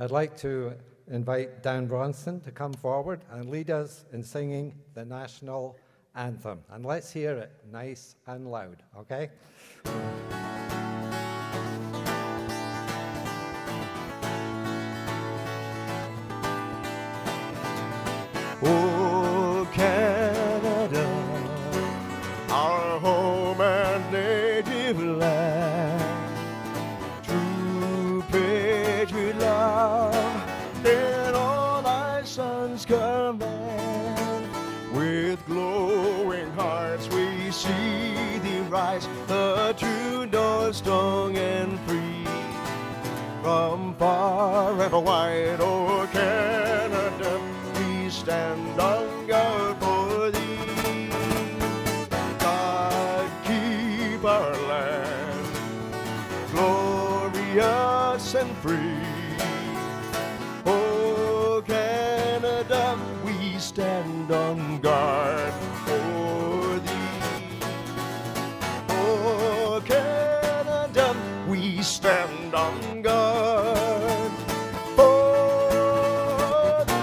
I'd like to invite Dan Bronson to come forward and lead us in singing the national anthem. And let's hear it nice and loud, okay? Oh, Canada, our home and native land, true patriot love in all thy sons command. With glowing hearts we see thee rise, the true north strong and free. From far and wide, oh Canada, we stand on guard for thee. God keep our land glorious and free. Oh Canada, we stand on guard for thee. Oh Canada, we stand on guard for thee.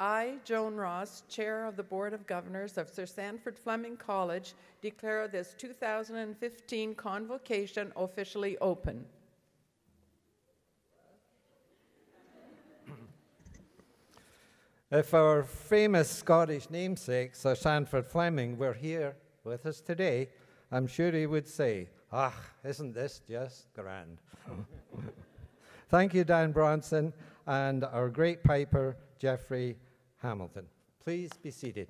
I, Joan Ross, Chair of the Board of Governors of Sir Sandford Fleming College, declare this 2015 convocation officially open. If our famous Scottish namesake, Sir Sandford Fleming, were here with us today, I'm sure he would say, "Ah, isn't this just grand?" Thank you, Dan Bronson, and our great piper, Geoffrey Hamilton. Please be seated.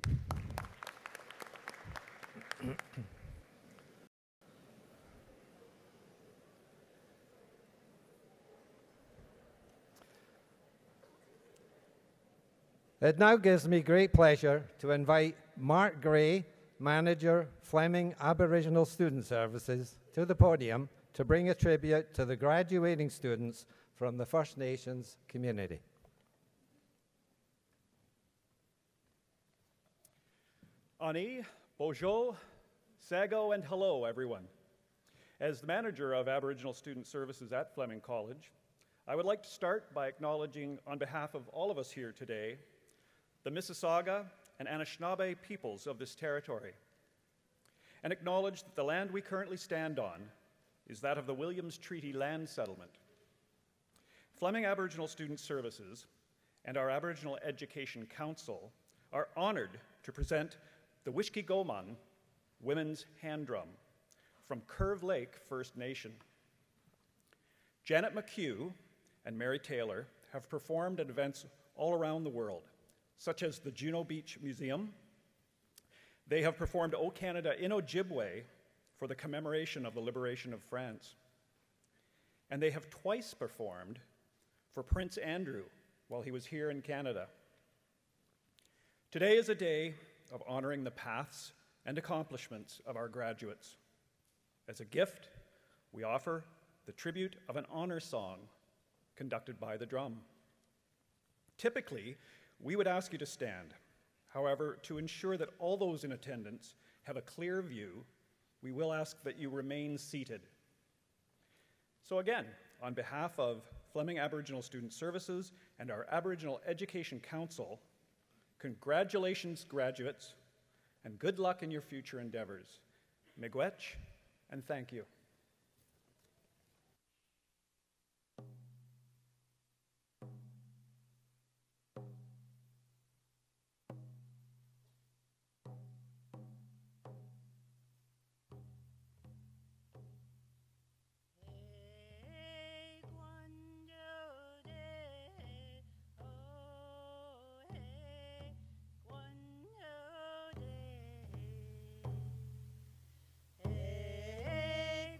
It now gives me great pleasure to invite Mark Gray, Manager, Fleming Aboriginal Student Services, to the podium to bring a tribute to the graduating students from the First Nations community. Ani, bonjour, sago, and hello, everyone. As the manager of Aboriginal Student Services at Fleming College, I would like to start by acknowledging, on behalf of all of us here today, the Mississauga and Anishinaabe peoples of this territory, and acknowledge that the land we currently stand on is that of the Williams Treaty Land Settlement. Fleming Aboriginal Student Services and our Aboriginal Education Council are honored to present the Wishki Goman Women's Hand Drum from Curve Lake First Nation. Janet McHugh and Mary Taylor have performed at events all around the world, such as the Juno Beach Museum. They have performed O Canada in Ojibwe for the commemoration of the liberation of France. And they have twice performed for Prince Andrew while he was here in Canada. Today is a day of honoring the paths and accomplishments of our graduates. As a gift, we offer the tribute of an honor song conducted by the drum. Typically, we would ask you to stand. However, to ensure that all those in attendance have a clear view, we will ask that you remain seated. So again, on behalf of Fleming Aboriginal Student Services and our Aboriginal Education Council, congratulations, graduates, and good luck in your future endeavors. Miigwech, and thank you. Hey,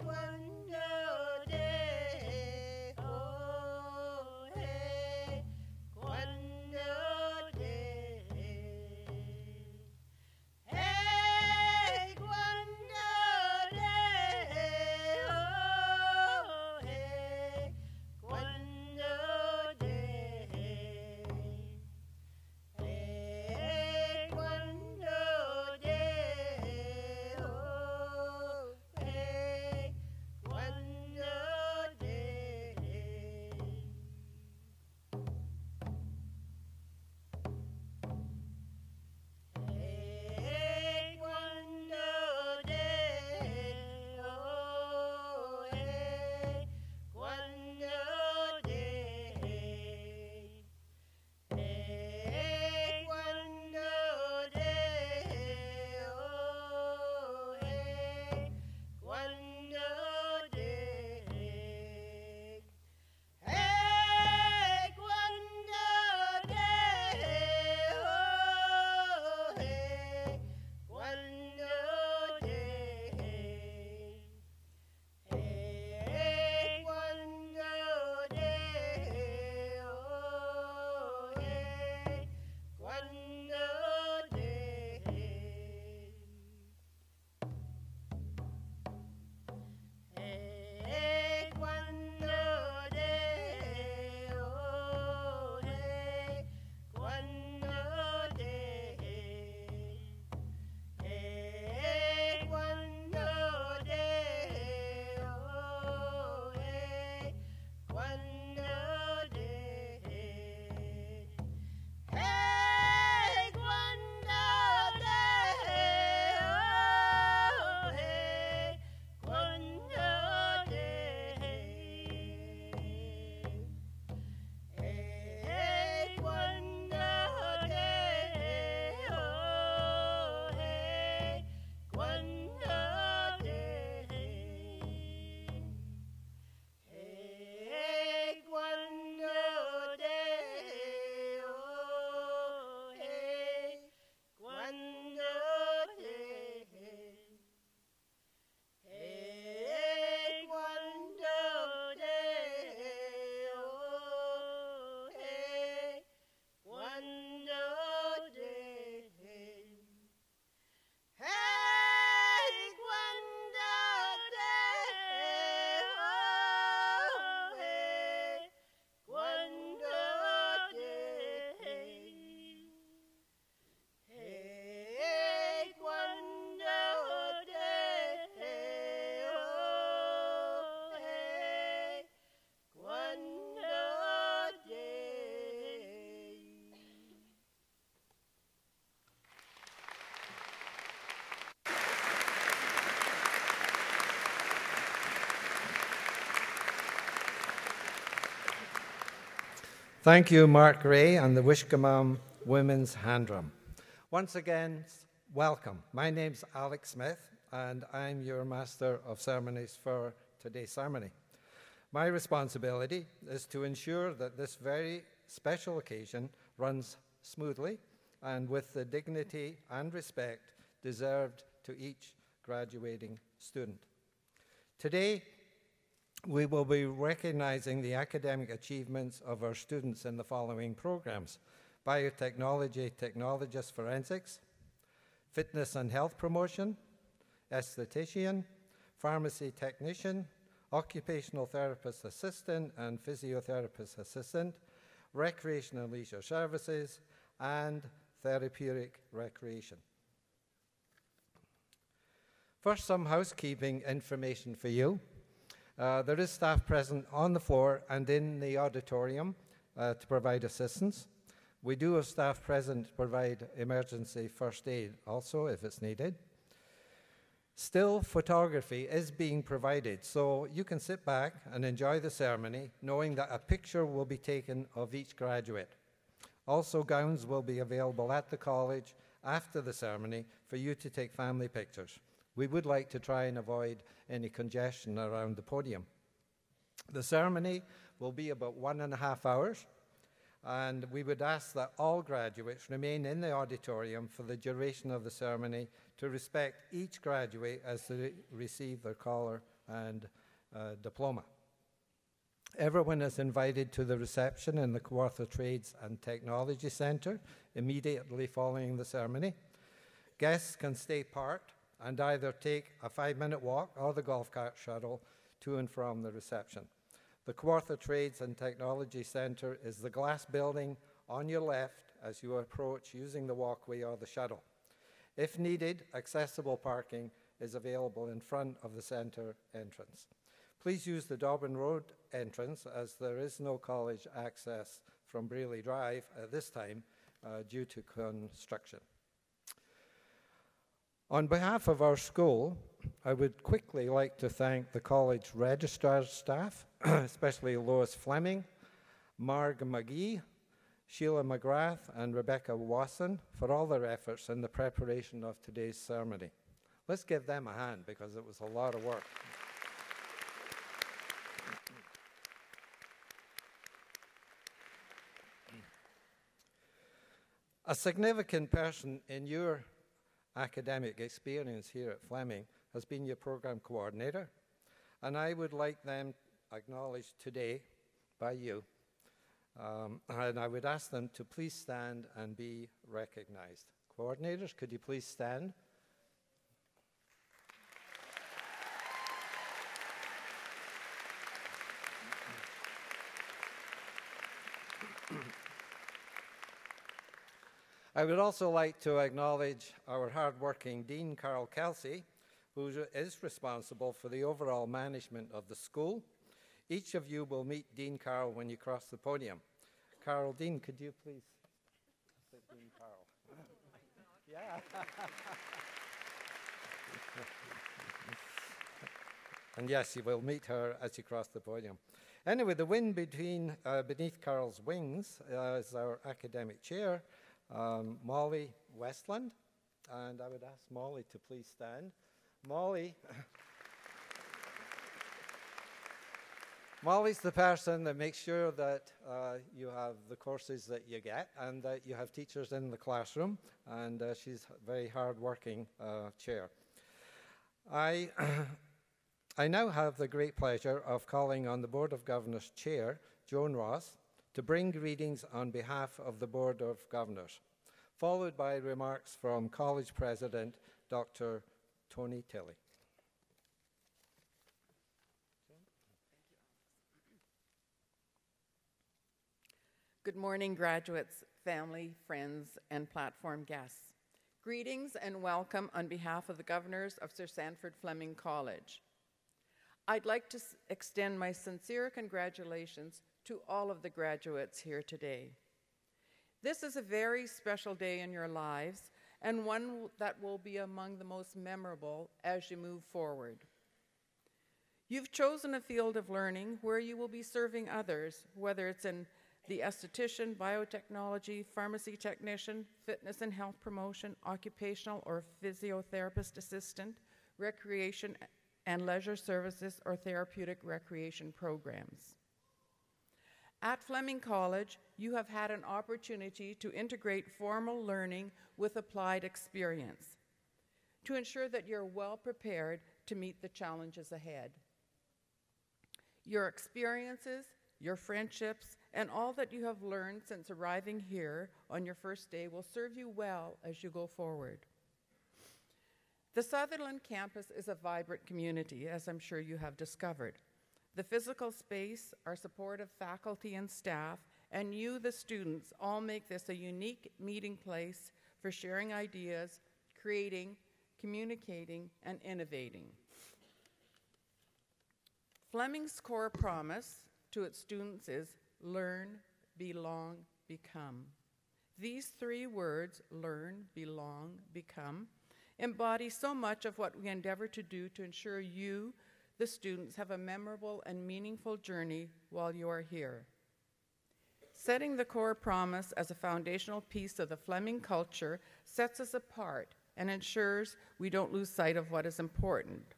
Thank you, Mark Ray and the Wishkamam Women's Hand Drum. Once again, welcome. My name's Alex Smith, and I'm your Master of Ceremonies for today's ceremony. My responsibility is to ensure that this very special occasion runs smoothly and with the dignity and respect deserved to each graduating student. Today, we will be recognizing the academic achievements of our students in the following programs: biotechnology, technologist forensics, fitness and health promotion, esthetician, pharmacy technician, occupational therapist assistant and physiotherapist assistant, recreation and leisure services, and therapeutic recreation. First, some housekeeping information for you. There is staff present on the floor and in the auditorium to provide assistance. We do have staff present to provide emergency first aid also if it's needed. Still photography is being provided, so you can sit back and enjoy the ceremony knowing that a picture will be taken of each graduate. Also, gowns will be available at the college after the ceremony for you to take family pictures. We would like to try and avoid any congestion around the podium. The ceremony will be about 1.5 hours, and we would ask that all graduates remain in the auditorium for the duration of the ceremony to respect each graduate as they receive their collar and diploma. Everyone is invited to the reception in the Kawartha Trades and Technology Centre immediately following the ceremony. Guests can stay parked and either take a 5-minute walk or the golf cart shuttle to and from the reception. The Kawartha Trades and Technology Centre is the glass building on your left as you approach using the walkway or the shuttle. If needed, accessible parking is available in front of the centre entrance. Please use the Dobbin Road entrance as there is no college access from Brearley Drive at this time due to construction. On behalf of our school, I would quickly like to thank the college registrar staff, especially Lois Fleming, Marg McGee, Sheila McGrath, and Rebecca Wasson for all their efforts in the preparation of today's ceremony. Let's give them a hand because it was a lot of work. A significant person in your academic experience here at Fleming has been your program coordinator, and I would like them acknowledged today by you, and I would ask them to please stand and be recognized. Coordinators, could you please stand? I would also like to acknowledge our hard-working Dean, Carol Kelsey, who is responsible for the overall management of the school. Each of you will meet Dean Carroll when you cross the podium. Carol, Dean, could you please say Dean Carroll? Yeah. And yes, you will meet her as you cross the podium. Anyway, the wind beneath Carol's wings is our academic chair, Molly Westland, and I would ask Molly to please stand. Molly's the person that makes sure that you have the courses that you get and that you have teachers in the classroom, and she's a very hard-working chair. I now have the great pleasure of calling on the Board of Governors Chair, Joan Ross, to bring greetings on behalf of the Board of Governors, followed by remarks from College President Dr. Tony Tilley. Good morning, graduates, family, friends, and platform guests. Greetings and welcome on behalf of the governors of Sir Sandford Fleming College. I'd like to extend my sincere congratulations to all of the graduates here today. This is a very special day in your lives and one that will be among the most memorable as you move forward. You've chosen a field of learning where you will be serving others, whether it's in the esthetician, biotechnology, pharmacy technician, fitness and health promotion, occupational or physiotherapist assistant, recreation and leisure services, or therapeutic recreation programs. At Fleming College, you have had an opportunity to integrate formal learning with applied experience to ensure that you're well prepared to meet the challenges ahead. Your experiences, your friendships, and all that you have learned since arriving here on your first day will serve you well as you go forward. The Sutherland campus is a vibrant community, as I'm sure you have discovered. The physical space, our supportive faculty and staff, and you, the students, all make this a unique meeting place for sharing ideas, creating, communicating, and innovating. Fleming's core promise to its students is learn, belong, become. These three words, learn, belong, become, embody so much of what we endeavor to do to ensure you, the students, have a memorable and meaningful journey while you are here. Setting the core promise as a foundational piece of the Fleming culture sets us apart and ensures we don't lose sight of what is important.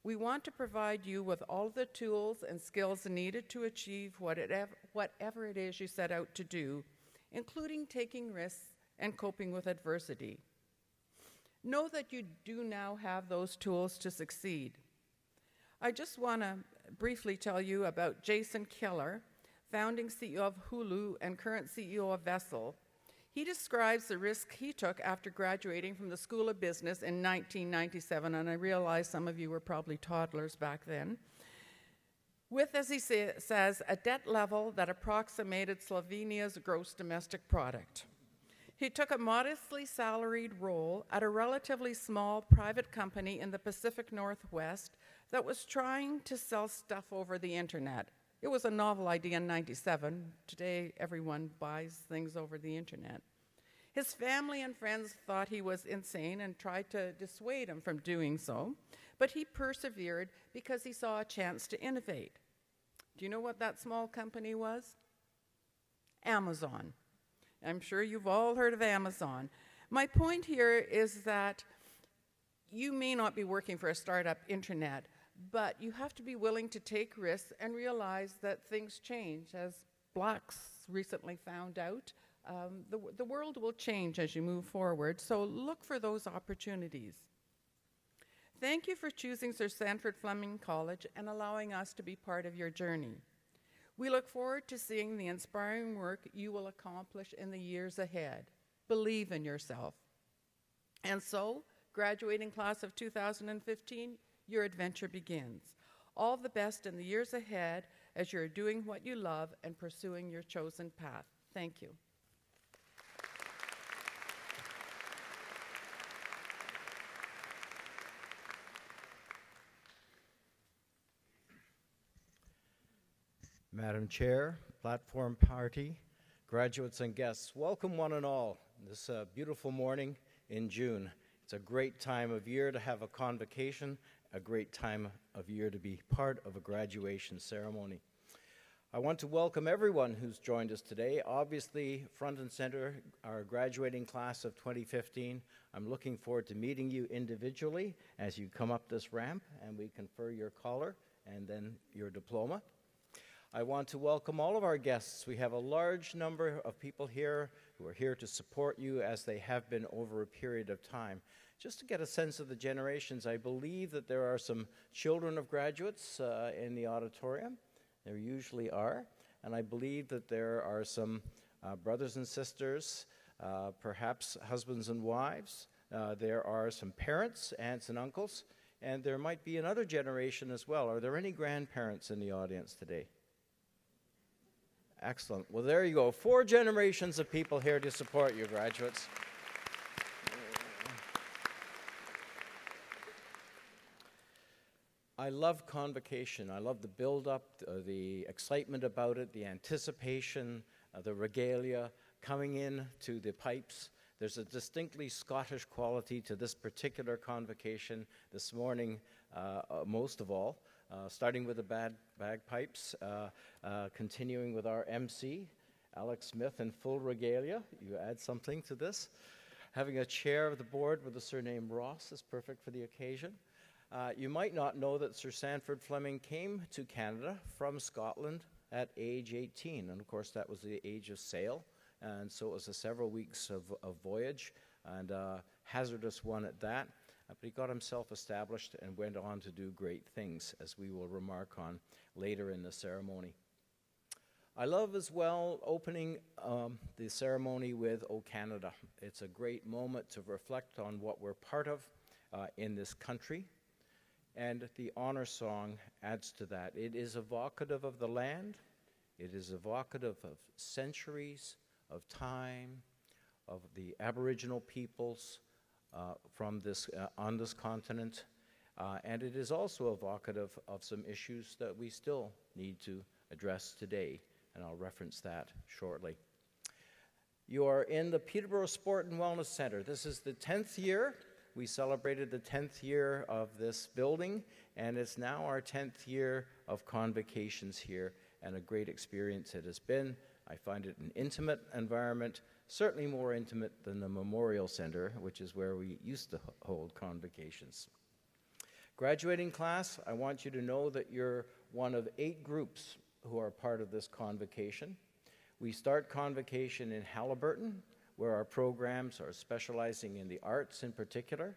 We want to provide you with all the tools and skills needed to achieve whatever it is you set out to do, including taking risks and coping with adversity. Know that you do now have those tools to succeed. I just want to briefly tell you about Jason Killer, founding CEO of Hulu and current CEO of Vessel. He describes the risk he took after graduating from the School of Business in 1997, and I realize some of you were probably toddlers back then, with, as he says, a debt level that approximated Slovenia's gross domestic product. He took a modestly salaried role at a relatively small private company in the Pacific Northwest that was trying to sell stuff over the internet. It was a novel idea in '97. Today, everyone buys things over the internet. His family and friends thought he was insane and tried to dissuade him from doing so, but he persevered because he saw a chance to innovate. Do you know what that small company was? Amazon. I'm sure you've all heard of Amazon. My point here is that you may not be working for a startup internet, but you have to be willing to take risks and realize that things change. As Blacks recently found out, the world will change as you move forward, so look for those opportunities. Thank you for choosing Sir Sandford Fleming College and allowing us to be part of your journey. We look forward to seeing the inspiring work you will accomplish in the years ahead. Believe in yourself. And so, graduating class of 2015, your adventure begins. All the best in the years ahead as you're doing what you love and pursuing your chosen path. Thank you. Madam Chair, Platform Party, graduates and guests, welcome one and all this beautiful morning in June. It's a great time of year to have a convocation, a great time of year to be part of a graduation ceremony. I want to welcome everyone who's joined us today. Obviously, front and center, our graduating class of 2015. I'm looking forward to meeting you individually as you come up this ramp and we confer your collar and then your diploma. I want to welcome all of our guests. We have a large number of people here who are here to support you as they have been over a period of time. Just to get a sense of the generations, I believe that there are some children of graduates in the auditorium. There usually are. And I believe that there are some brothers and sisters, perhaps husbands and wives. There are some parents, aunts and uncles, and there might be another generation as well. Are there any grandparents in the audience today? Excellent. Well, there you go. 4 generations of people here to support you, graduates. I love convocation. I love the build-up, the excitement about it, the anticipation, the regalia, coming in to the pipes. There's a distinctly Scottish quality to this particular convocation this morning, most of all. starting with the bagpipes, continuing with our MC, Alex Smith, in full regalia. You add something to this. Having a chair of the board with the surname Ross is perfect for the occasion. You might not know that Sir Sanford Fleming came to Canada from Scotland at age 18, and of course that was the age of sail, and so it was a several weeks of voyage, and a hazardous one at that, but he got himself established and went on to do great things, as we will remark on later in the ceremony. I love as well opening the ceremony with O Canada. It's a great moment to reflect on what we're part of in this country. And the honor song adds to that. It is evocative of the land. It is evocative of centuries of time, of the Aboriginal peoples from on this continent. And it is also evocative of some issues that we still need to address today. And I'll reference that shortly. You are in the Peterborough Sport and Wellness Center. This is the 10th year. We celebrated the 10th year of this building, and it's now our 10th year of convocations here, and a great experience it has been. I find it an intimate environment, certainly more intimate than the Memorial Center, which is where we used to hold convocations. Graduating class, I want you to know that you're one of 8 groups who are part of this convocation. We start convocation in Haliburton, where our programs are specializing in the arts in particular.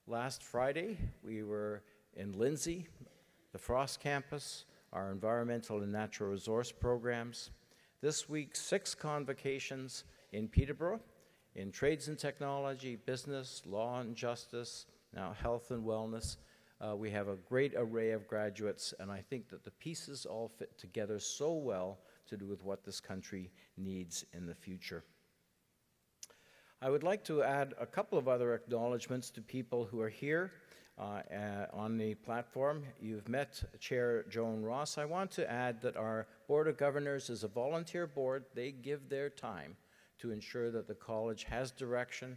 Last Friday, we were in Lindsay, the Frost Campus, our environmental and natural resource programs. This week, 6 convocations in Peterborough, in trades and technology, business, law and justice, now health and wellness. We have a great array of graduates, and I think that the pieces all fit together so well to do with what this country needs in the future. I would like to add a couple of other acknowledgments to people who are here on the platform. You've met Chair Joan Ross. I want to add that our Board of Governors is a volunteer board. They give their time to ensure that the college has direction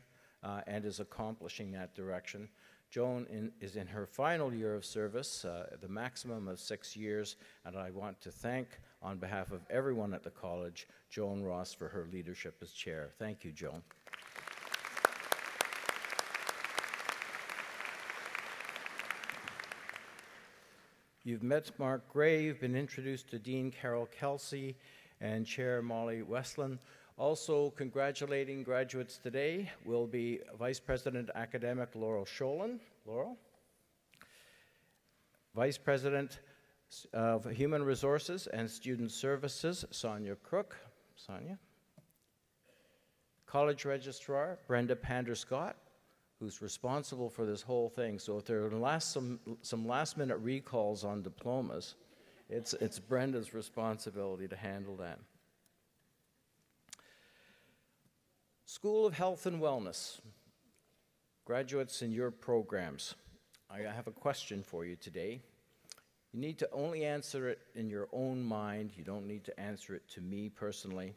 and is accomplishing that direction. Joan is in her final year of service, the maximum of 6 years, and I want to thank, on behalf of everyone at the college, Joan Ross for her leadership as chair. Thank you, Joan. You've met Mark Gray, you've been introduced to Dean Carol Kelsey and Chair Molly Westland. Also congratulating graduates today will be Vice President Academic Laurel Sholin. Laurel. Vice President of Human Resources and Student Services, Sonia Crook. Sonia. College Registrar, Brenda Pander-Scott, who's responsible for this whole thing. So if there are some last-minute recalls on diplomas, it's Brenda's responsibility to handle that. School of Health and Wellness. Graduates in your programs, I have a question for you today. You need to only answer it in your own mind. You don't need to answer it to me personally.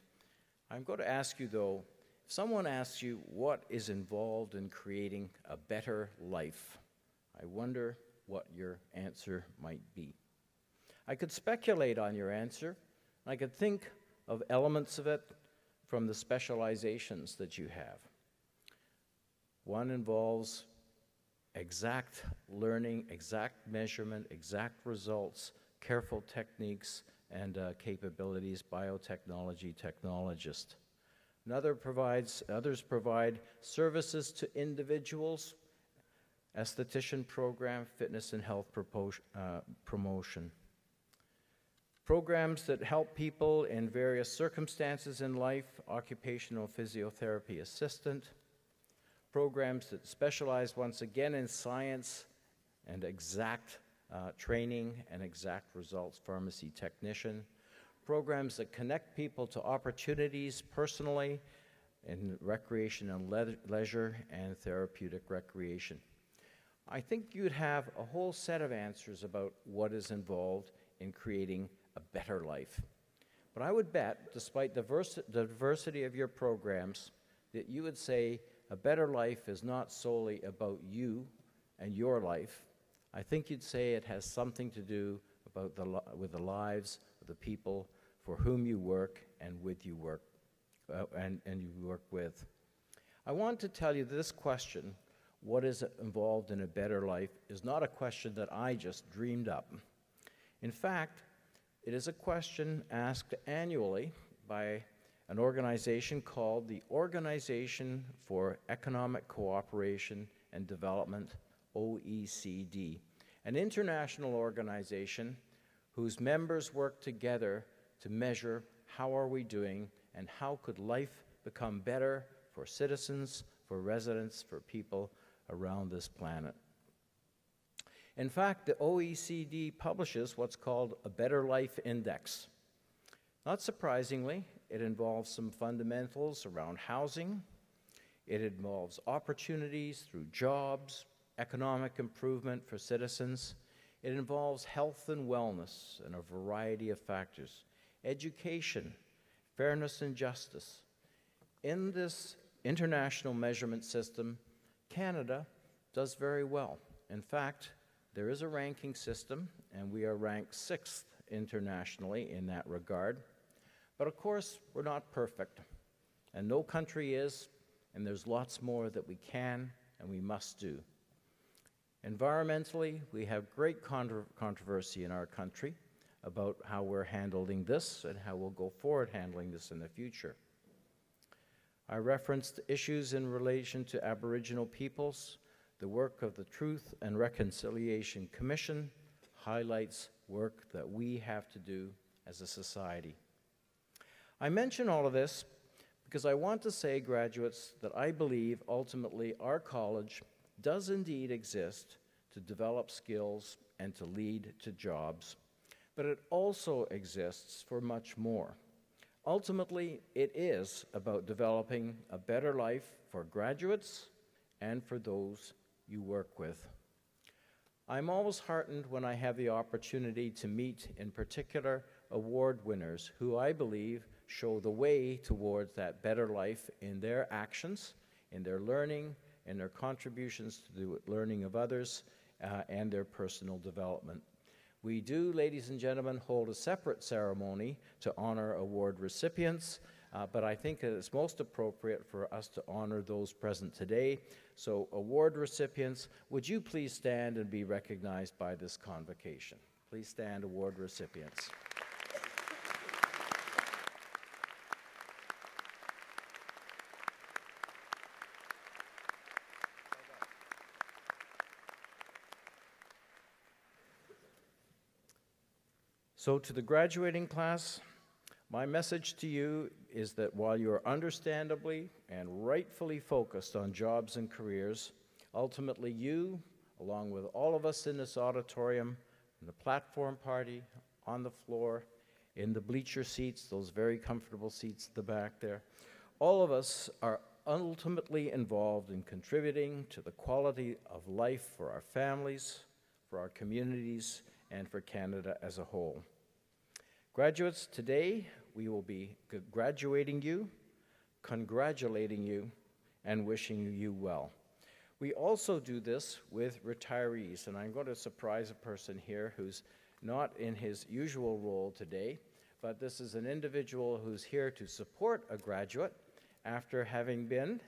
I'm going to ask you, though, if someone asks you what is involved in creating a better life, I wonder what your answer might be. I could speculate on your answer. I could think of elements of it from the specializations that you have. One involves exact learning, exact measurement, exact results, careful techniques and capabilities, biotechnology technologist. Others provide services to individuals, esthetician program, fitness and health promotion. Programs that help people in various circumstances in life, occupational physiotherapy assistant. Programs that specialize once again in science and exact training and exact results, pharmacy technician. Programs that connect people to opportunities personally in recreation and leisure and therapeutic recreation. I think you'd have a whole set of answers about what is involved in creating a better life. But I would bet, despite the diversity of your programs, that you would say a better life is not solely about you and your life. I think you'd say it has something to do with the lives of the people for whom you work and with you work, and you work with. I want to tell you this question, what is involved in a better life, is not a question that I just dreamed up. In fact, it is a question asked annually by an organization called the Organization for Economic Cooperation and Development, OECD, an international organization whose members work together to measure how are we doing and how could life become better for citizens, for residents, for people around this planet. In fact, the OECD publishes what's called a Better Life Index. Not surprisingly, it involves some fundamentals around housing. It involves opportunities through jobs, economic improvement for citizens. It involves health and wellness and a variety of factors. Education, fairness and justice. In this international measurement system, Canada does very well. In fact, there is a ranking system, and we are ranked 6th internationally in that regard. But of course, we're not perfect, and no country is, and there's lots more that we can and we must do. Environmentally, we have great controversy in our country about how we're handling this and how we'll go forward handling this in the future. I referenced issues in relation to Aboriginal peoples. The work of the Truth and Reconciliation Commission highlights work that we have to do as a society. I mention all of this because I want to say, graduates, that I believe ultimately our college does indeed exist to develop skills and to lead to jobs, but it also exists for much more. Ultimately, it is about developing a better life for graduates and for those you work with. I'm always heartened when I have the opportunity to meet, in particular, award winners who I believe show the way towards that better life in their actions, in their learning, in their contributions to the learning of others, and their personal development. We do, ladies and gentlemen, hold a separate ceremony to honor award recipients, but I think that it's most appropriate for us to honor those present today. So award recipients, would you please stand and be recognized by this convocation? Please stand, award recipients. So to the graduating class, my message to you is that while you are understandably and rightfully focused on jobs and careers, ultimately you, along with all of us in this auditorium, in the platform party, on the floor, in the bleacher seats, those very comfortable seats at the back there, all of us are ultimately involved in contributing to the quality of life for our families, for our communities, and for Canada as a whole. Graduates, today we will be graduating you, congratulating you, and wishing you well. We also do this with retirees, and I'm going to surprise a person here who's not in his usual role today, but this is an individual who's here to support a graduate after having been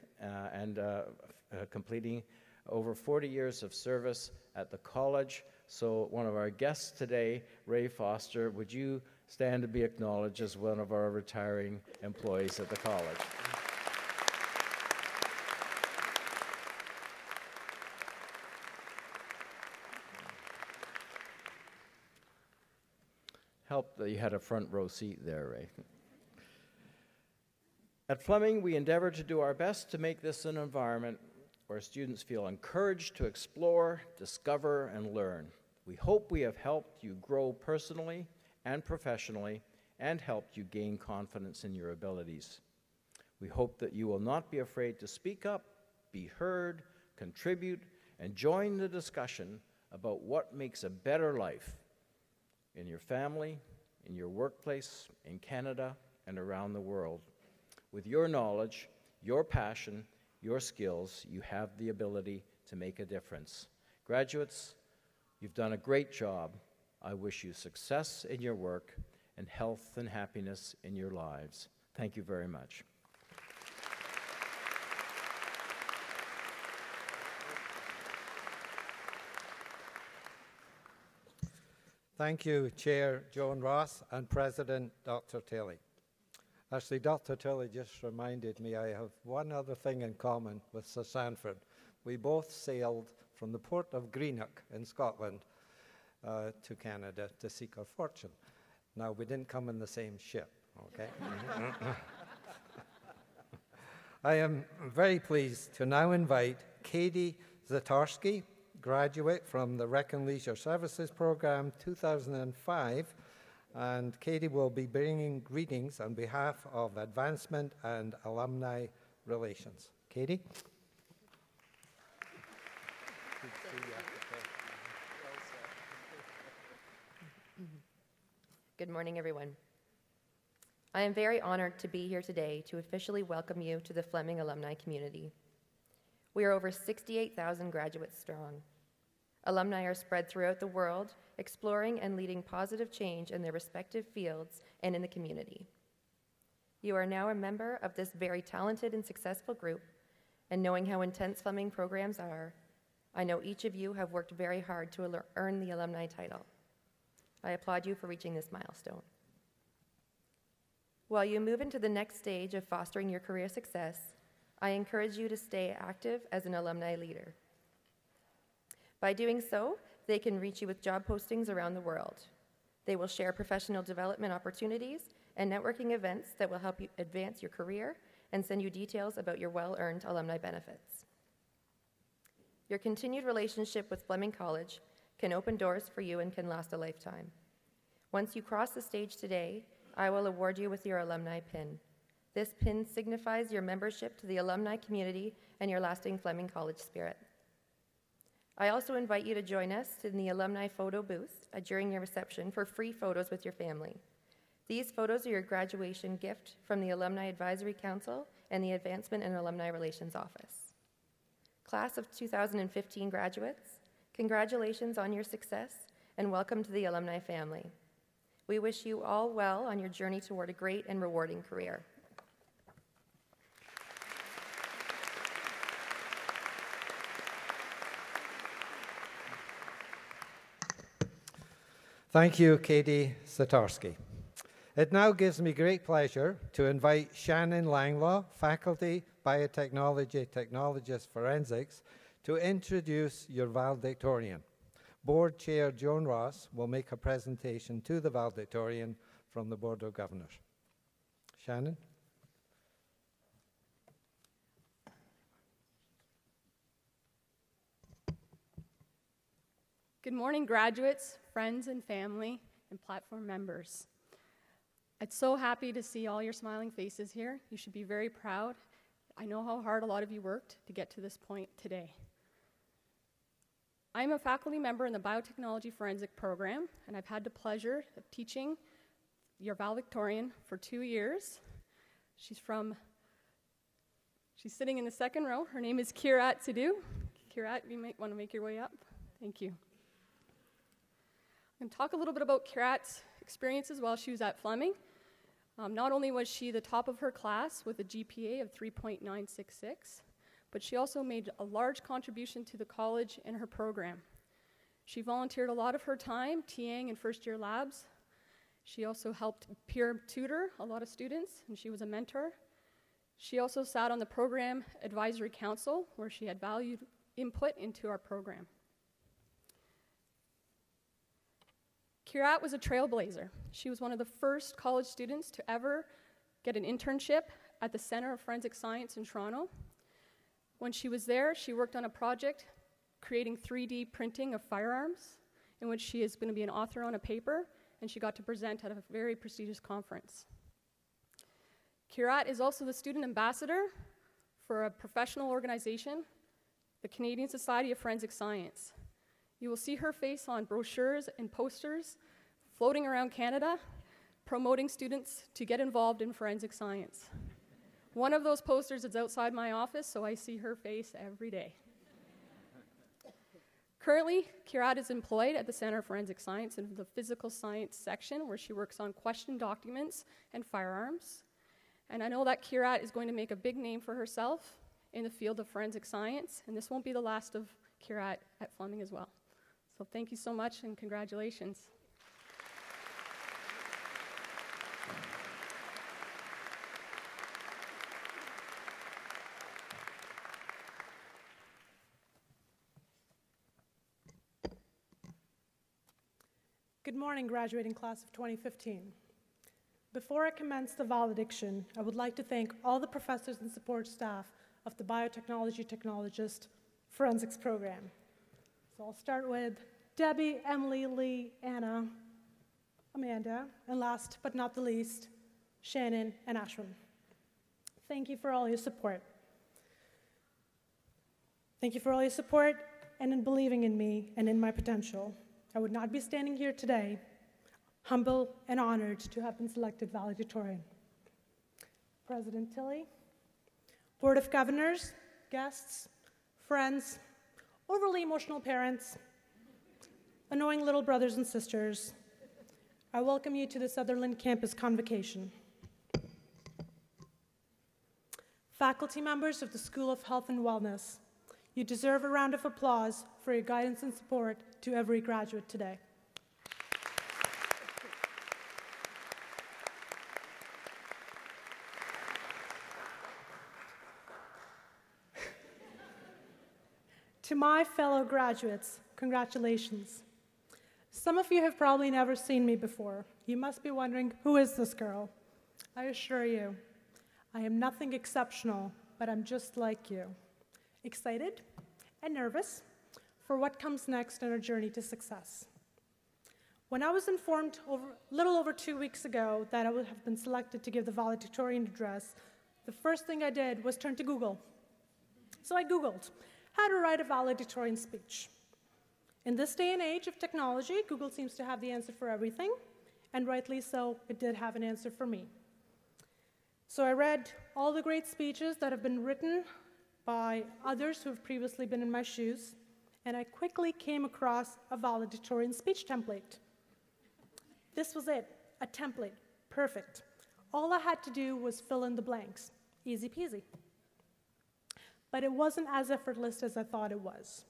completing over 40 years of service at the college. So one of our guests today, Ray Foster, would you stand to be acknowledged as one of our retiring employees at the college? Help that you had a front row seat there, Ray. At Fleming, we endeavor to do our best to make this an environment where students feel encouraged to explore, discover, and learn. We hope we have helped you grow personally and professionally and helped you gain confidence in your abilities. We hope that you will not be afraid to speak up, be heard, contribute, and join the discussion about what makes a better life in your family, in your workplace, in Canada, and around the world. With your knowledge, your passion, your skills, you have the ability to make a difference. Graduates, You've done a great job. I wish you success in your work and health and happiness in your lives. Thank you very much. Thank you, Chair Joan Ross and President Dr. Tilley. Actually, Dr. Tilley just reminded me I have one other thing in common with Sir Sanford. We both sailed from the port of Greenock in Scotland to Canada to seek our fortune. Now, we didn't come in the same ship, okay? I am very pleased to now invite Katie Zatorski, graduate from the Rec and Leisure Services Program 2005, and Katie will be bringing greetings on behalf of Advancement and Alumni Relations. Katie? Good morning, everyone. I am very honored to be here today to officially welcome you to the Fleming alumni community. We are over 68,000 graduates strong. Alumni are spread throughout the world, exploring and leading positive change in their respective fields and in the community. You are now a member of this very talented and successful group, and knowing how intense Fleming programs are, I know each of you have worked very hard to earn the alumni title. I applaud you for reaching this milestone. While you move into the next stage of fostering your career success, I encourage you to stay active as an alumni leader. By doing so, they can reach you with job postings around the world. They will share professional development opportunities and networking events that will help you advance your career and send you details about your well-earned alumni benefits. Your continued relationship with Fleming College can open doors for you and can last a lifetime. Once you cross the stage today, I will award you with your alumni pin. This pin signifies your membership to the alumni community and your lasting Fleming College spirit. I also invite you to join us in the alumni photo booth during your reception for free photos with your family. These photos are your graduation gift from the Alumni Advisory Council and the Advancement and Alumni Relations Office. Class of 2015 graduates, congratulations on your success and welcome to the alumni family. We wish you all well on your journey toward a great and rewarding career. Thank you, Katie Zatorski. It now gives me great pleasure to invite Shannon Langlaw, Faculty, Biotechnology, Technologist, Forensics, to introduce your valedictorian. Board Chair Joan Ross will make a presentation to the valedictorian from the Board of Governors. Shannon? Good morning, graduates, friends and family, and platform members. I'm so happy to see all your smiling faces here. You should be very proud. I know how hard a lot of you worked to get to this point today. I'm a faculty member in the Biotechnology Forensic program, and I've had the pleasure of teaching your valedictorian for 2 years. She's sitting in the second row. Her name is Kirat Sidhu. Kirat, you might want to make your way up. Thank you. I'm going to talk a little bit about Kirat's experiences while she was at Fleming. Not only was she the top of her class with a GPA of 3.966, but she also made a large contribution to the college and her program. She volunteered a lot of her time TAing in first-year labs. She also helped peer tutor a lot of students, and she was a mentor. She also sat on the Program Advisory Council, where she had valued input into our program. Kirat was a trailblazer. She was one of the first college students to ever get an internship at the Center of Forensic Science in Toronto. When she was there, she worked on a project creating 3D printing of firearms, in which she is going to be an author on a paper, and she got to present at a very prestigious conference. Kirat is also the student ambassador for a professional organization, the Canadian Society of Forensic Science. You will see her face on brochures and posters floating around Canada, promoting students to get involved in forensic science. One of those posters is outside my office, so I see her face every day. Currently, Kirat is employed at the Center of Forensic Science in the Physical Science section, where she works on questioned documents and firearms. And I know that Kirat is going to make a big name for herself in the field of forensic science, and this won't be the last of Kirat at Fleming as well. So thank you so much, and congratulations. Good morning, graduating class of 2015. Before I commence the valediction, I would like to thank all the professors and support staff of the Biotechnology Technologist Forensics program. So I'll start with Debbie, Emily, Lee, Anna, Amanda, and last but not the least, Shannon and Ashwin. Thank you for all your support. Thank you for all your support and in believing in me and in my potential. I would not be standing here today, humble and honored to have been selected valedictorian. President Tilley, Board of Governors, guests, friends, overly emotional parents, annoying little brothers and sisters, I welcome you to the Sutherland Campus Convocation. Faculty members of the School of Health and Wellness, you deserve a round of applause for your guidance and support to every graduate today. To my fellow graduates, congratulations. Some of you have probably never seen me before. You must be wondering, who is this girl? I assure you, I am nothing exceptional, but I'm just like you. Excited and nervous for what comes next in our journey to success. When I was informed a little over 2 weeks ago that I would have been selected to give the valedictorian address, the first thing I did was turn to Google. So I Googled how to write a valedictorian speech. In this day and age of technology, Google seems to have the answer for everything, and rightly so, it did have an answer for me. So I read all the great speeches that have been written by others who have previously been in my shoes, and I quickly came across a valedictorian speech template. This was it, a template, perfect. All I had to do was fill in the blanks, easy peasy. But it wasn't as effortless as I thought it was.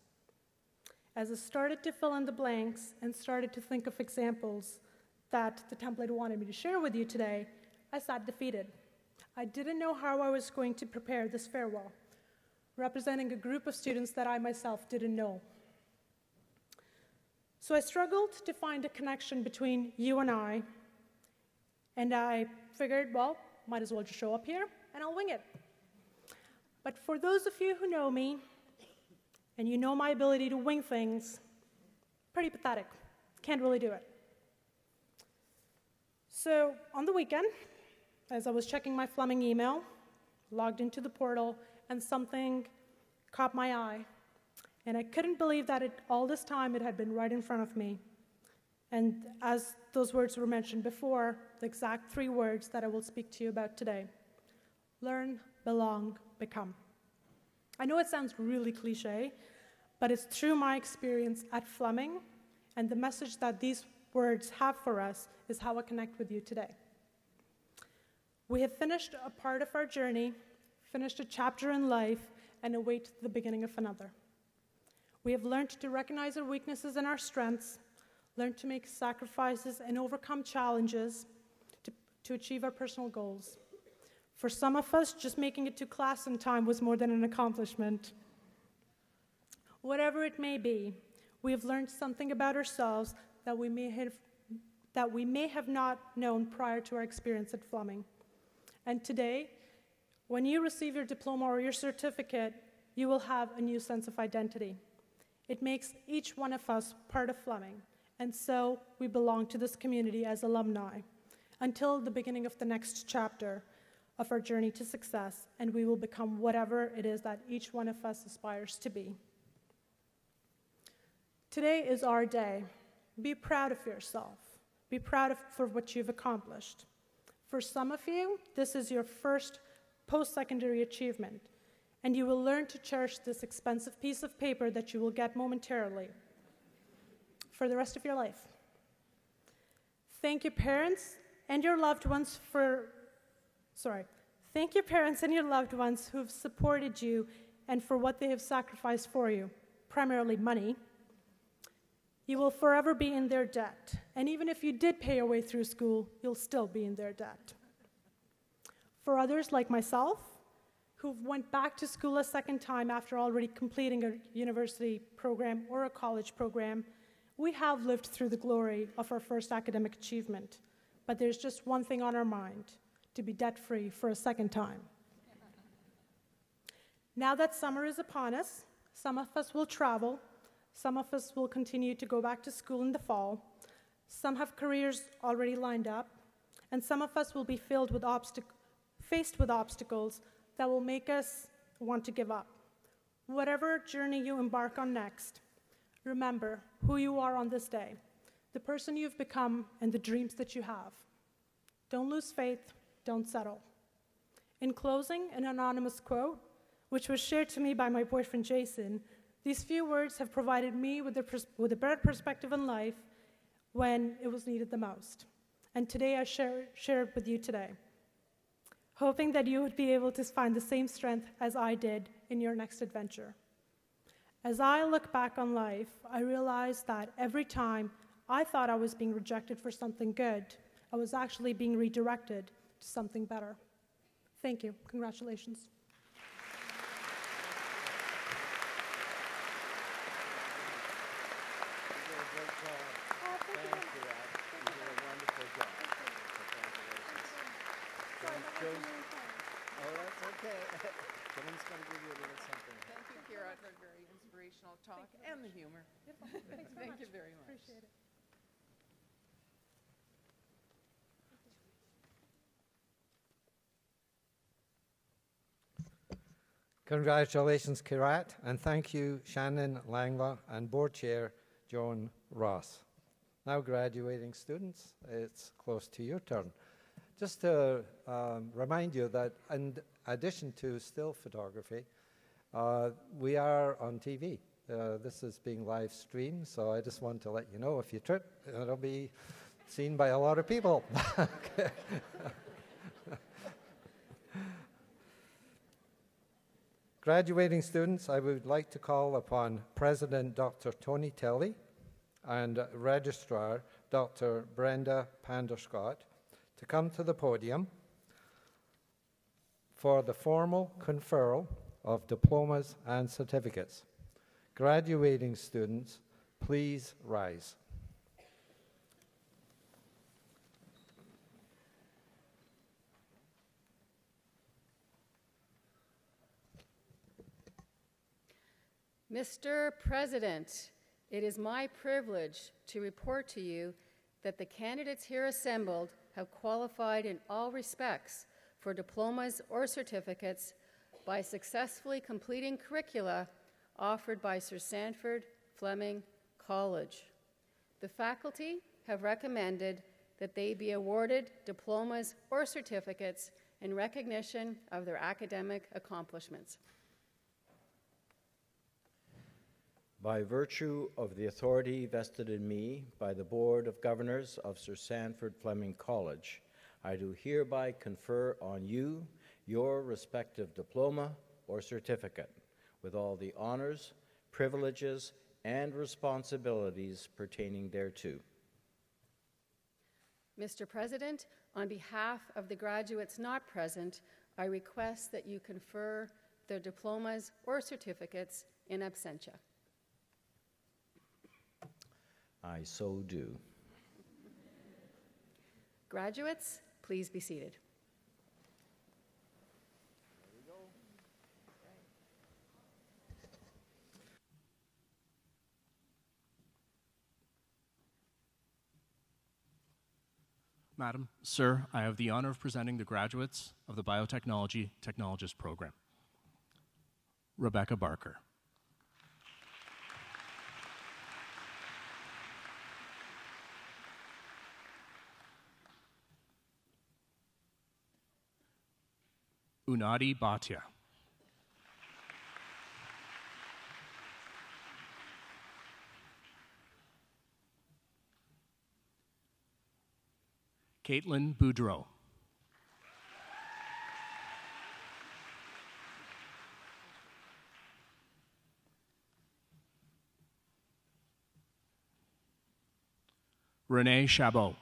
As I started to fill in the blanks and started to think of examples that the template wanted me to share with you today, I sat defeated. I didn't know how I was going to prepare this farewell, representing a group of students that I myself didn't know. So I struggled to find a connection between you and I figured, well, might as well just show up here and I'll wing it. But for those of you who know me, and you know my ability to wing things, pretty pathetic. Can't really do it. So on the weekend, as I was checking my Fleming email, logged into the portal, and something caught my eye. And I couldn't believe that all this time it had been right in front of me. And as those words were mentioned before, the exact 3 words that I will speak to you about today: learn, belong, become. I know it sounds really cliche, but it's through my experience at Fleming, and the message that these words have for us is how I connect with you today. We have finished a part of our journey, finished a chapter in life, and await the beginning of another. We have learned to recognize our weaknesses and our strengths, learned to make sacrifices and overcome challenges to achieve our personal goals. For some of us, just making it to class in time was more than an accomplishment. Whatever it may be, we have learned something about ourselves that we may have not known prior to our experience at Fleming. And today, when you receive your diploma or your certificate, you will have a new sense of identity. It makes each one of us part of Fleming, and so we belong to this community as alumni until the beginning of the next chapter of our journey to success, and we will become whatever it is that each one of us aspires to be. Today is our day. Be proud of yourself. Be proud for what you've accomplished. For some of you, this is your first post-secondary achievement, and you will learn to cherish this expensive piece of paper that you will get momentarily for the rest of your life. Thank your parents and your loved ones Thank your parents and your loved ones who have supported you and for what they have sacrificed for you, primarily money. You will forever be in their debt, and even if you did pay your way through school, you'll still be in their debt. For others like myself, who went back to school a second time after already completing a university program or a college program, we have lived through the glory of our first academic achievement, but there's just one thing on our mind: to be debt-free for a second time. Now that summer is upon us, some of us will travel, some of us will continue to go back to school in the fall, some have careers already lined up, and some of us will be faced with obstacles that will make us want to give up. Whatever journey you embark on next, remember who you are on this day, the person you've become, and the dreams that you have. Don't lose faith, don't settle. In closing, an anonymous quote, which was shared to me by my boyfriend Jason. These few words have provided me with a better perspective in life when it was needed the most. And today I share it with you today, hoping that you would be able to find the same strength as I did in your next adventure. As I look back on life, I realized that every time I thought I was being rejected for something good, I was actually being redirected to something better. Thank you. Congratulations. Thank you, Kira, for a very inspirational talk and the humor. Thank you very much. Appreciate it. Congratulations, Kirat, and thank you, Shannon Langla and Board Chair Joan Ross. Now, graduating students, it's close to your turn. Just to remind you that in addition to still photography, we are on TV. This is being live streamed, so I just want to let you know if you trip, it'll be seen by a lot of people. Graduating students, I would like to call upon President Dr. Tony Tilley and Registrar Dr. Brenda Panderscott to come to the podium for the formal conferral of diplomas and certificates. Graduating students, please rise. Mr. President, it is my privilege to report to you that the candidates here assembled have qualified in all respects for diplomas or certificates by successfully completing curricula offered by Sir Sandford Fleming College. The faculty have recommended that they be awarded diplomas or certificates in recognition of their academic accomplishments. By virtue of the authority vested in me by the Board of Governors of Sir Sandford Fleming College, I do hereby confer on you your respective diploma or certificate, with all the honors, privileges, and responsibilities pertaining thereto. Mr. President, on behalf of the graduates not present, I request that you confer their diplomas or certificates in absentia. I so do. Graduates, please be seated. Madam, Sir, I have the honor of presenting the graduates of the Biotechnology Technologist Program. Rebecca Barker. Unadi Bhatia. Caitlin Boudreau. Renee Chabot.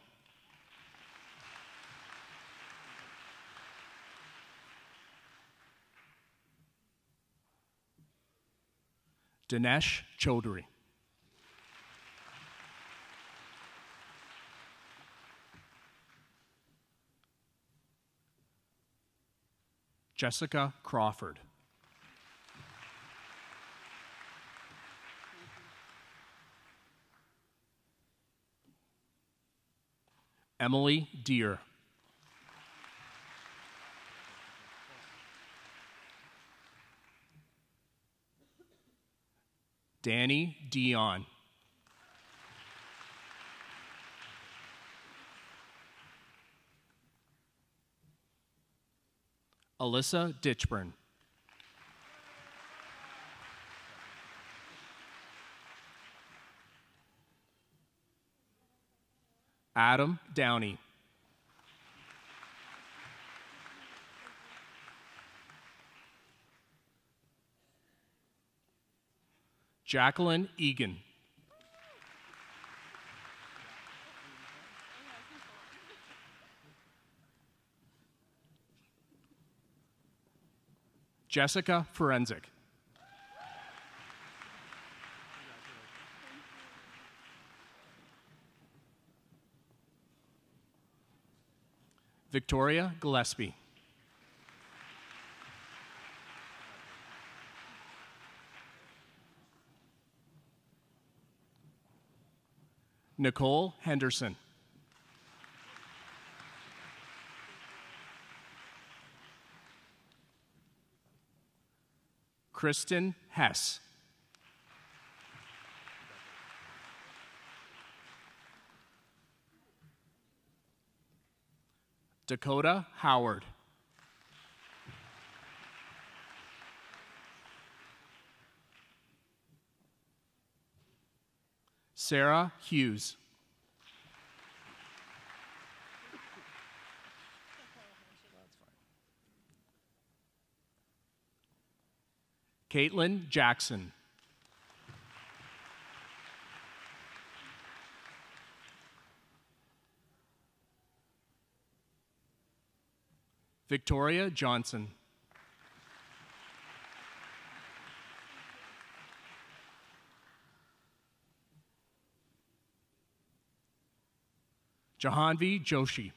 Dinesh Chaudhary. Jessica Crawford. Emily Deere. Danny Dion. Alyssa Ditchburn. Adam Downey. Jacqueline Egan. Jessica Forensic. Victoria Gillespie. Nicole Henderson. Kristen Hess. Dakota Howard. Sarah Hughes. Caitlin Jackson. Victoria Johnson. Jahanvi Joshi.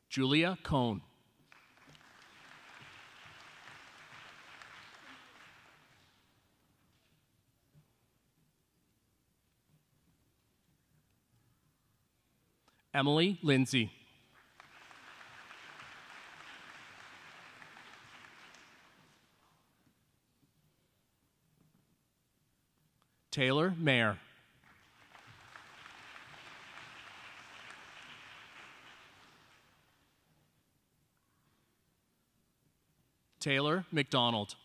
Julia Cohn. Emily Lindsay. Taylor Mayer. Taylor McDonald.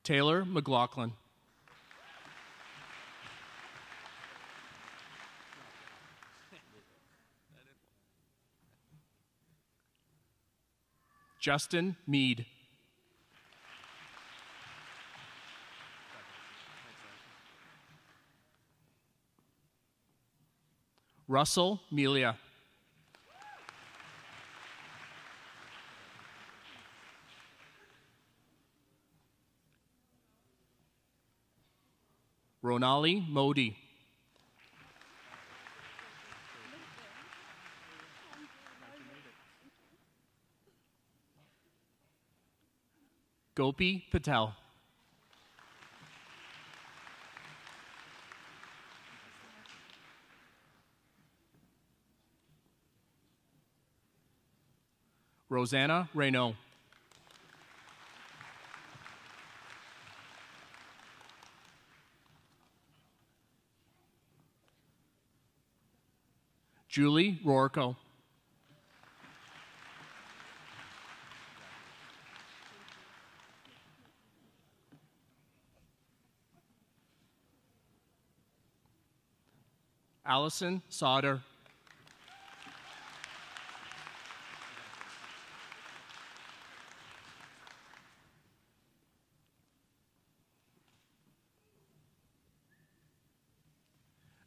Taylor McLaughlin. Justin Mead. Russell Melia. Ronali Modi. Gopi Patel. Rosanna Reynaud. Julie Rorco. Allison Sauter.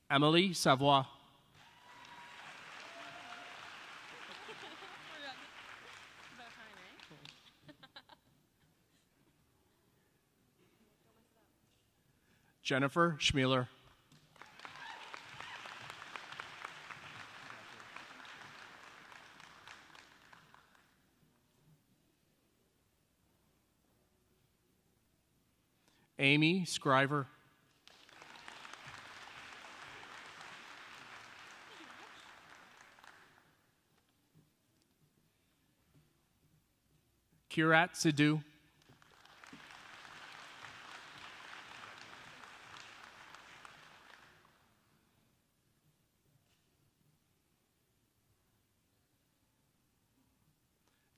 Emily Savoie. Jennifer Schmealer. Amy Scriver. Kirat Sidhu.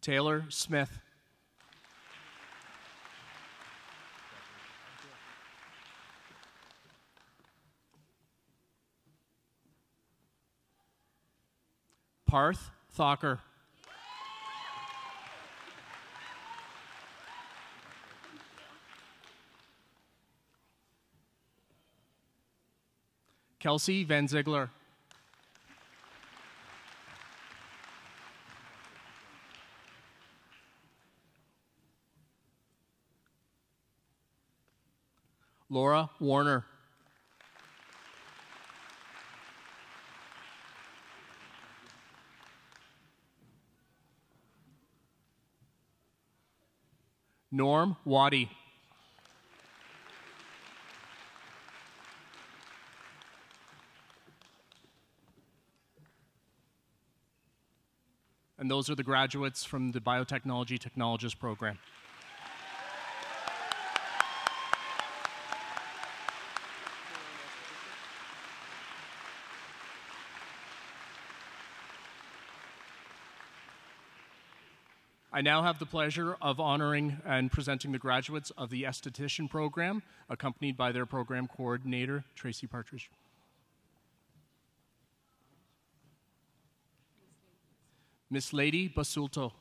Taylor Smith. Parth Thakur. Kelsey Van Ziegler. Laura Warner. Norm Waddy. And those are the graduates from the Biotechnology Technologist program. I now have the pleasure of honoring and presenting the graduates of the esthetician program, accompanied by their program coordinator, Tracy Partridge. Miss Lady Basulto.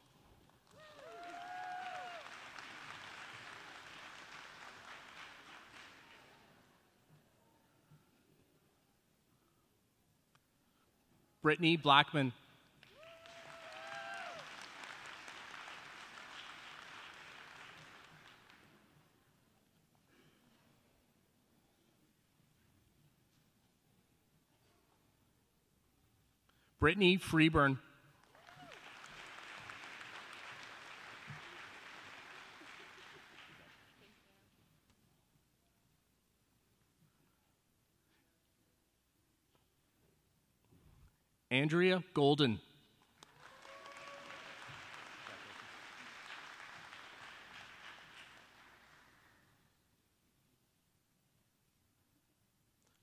Brittany Blackman. Brittany Freeburn. Andrea Golden.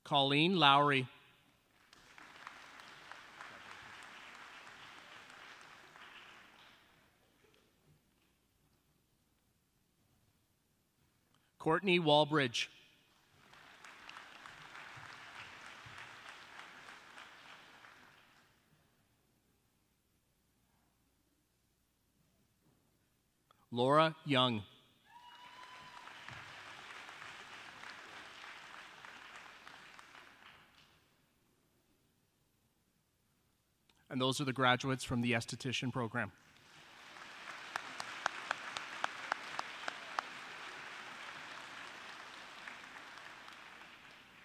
Colleen Lowry. Courtney Walbridge. Laura Young. And those are the graduates from the esthetician program.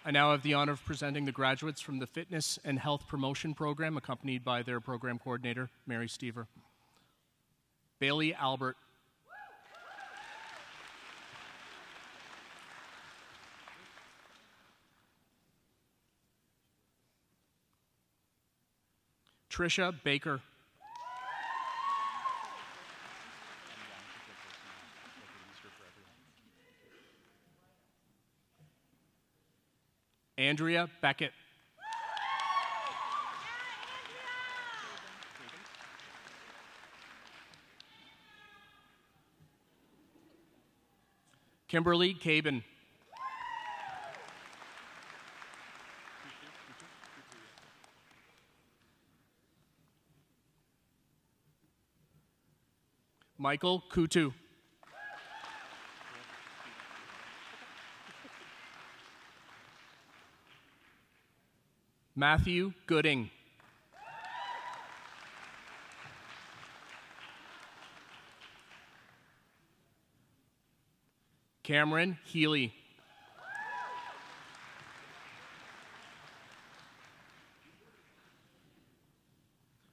I now have the honor of presenting the graduates from the Fitness and Health Promotion program, accompanied by their program coordinator, Mary Stever. Bailey Albert. Trisha Baker. Andrea Beckett. Kimberly Caben. Michael Kutu. Matthew Gooding. Cameron Healy.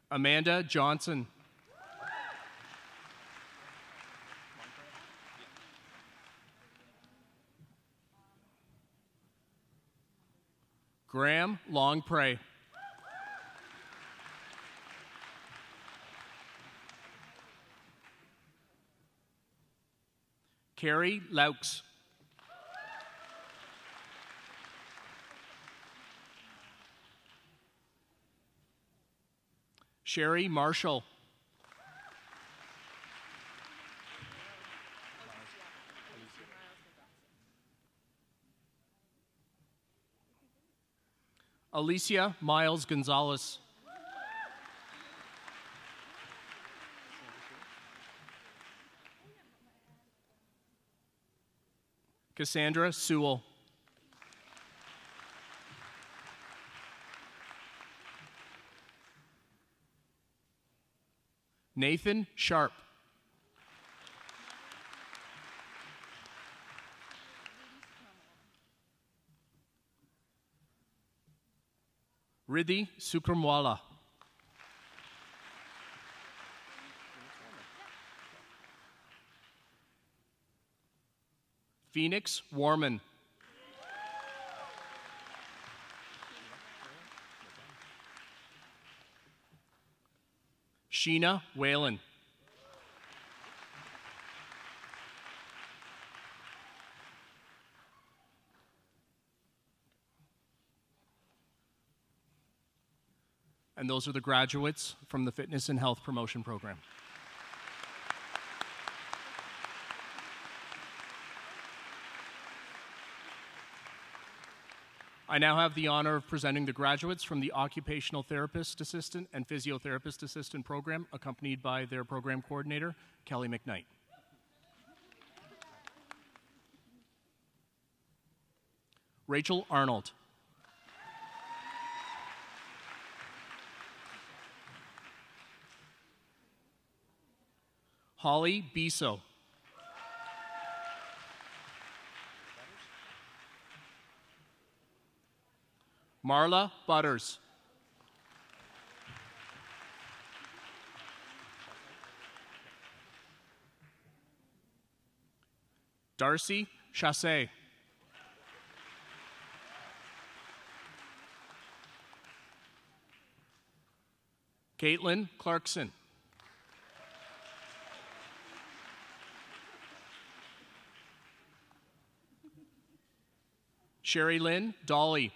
Amanda Johnson. Graham Longpray. Carrie Laux. Sherry Marshall. Alicia Miles Gonzalez. Cassandra Sewell. Nathan Sharp. Riddhi Sukramwala. Phoenix Warman. Sheena Whalen. And those are the graduates from the Fitness and Health Promotion Program. I now have the honor of presenting the graduates from the Occupational Therapist Assistant and Physiotherapist Assistant program, accompanied by their program coordinator, Kelly McKnight. Rachel Arnold. Holly Biso. Marla Butters. Darcy Chassé. Caitlin Clarkson. Sherry Lynn Dolly.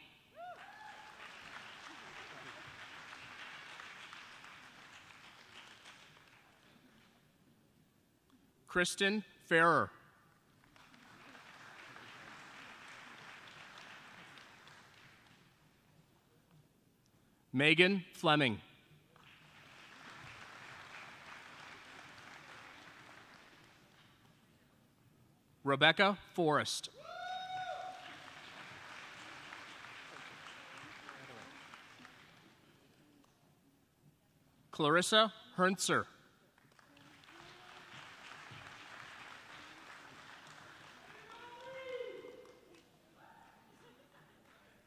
Kristen Farrer. Megan Fleming. Rebecca Forrest. Clarissa Herntzer.